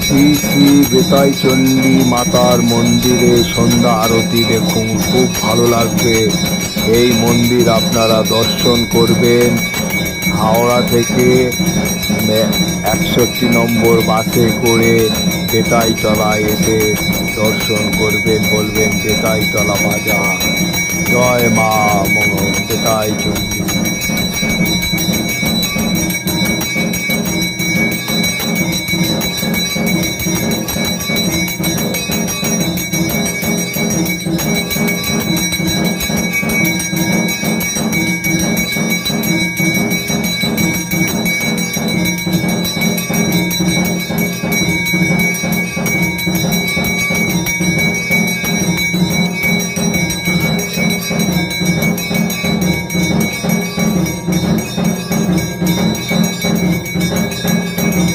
শ্রী শ্রী বেতাই চণ্ডী মাতার মন্দিরে সন্ধ্যা আরতি দেখুন, খুব ভালো লাগবে। এই মন্দির আপনারা দর্শন করবেন। হাওড়া থেকে 61 নম্বর বাসে করে বেতাইতলায় এসে দর্শন করবেন, বলবেন বেতাইতলা বাজার। জয় মা বেতাই চণ্ডী।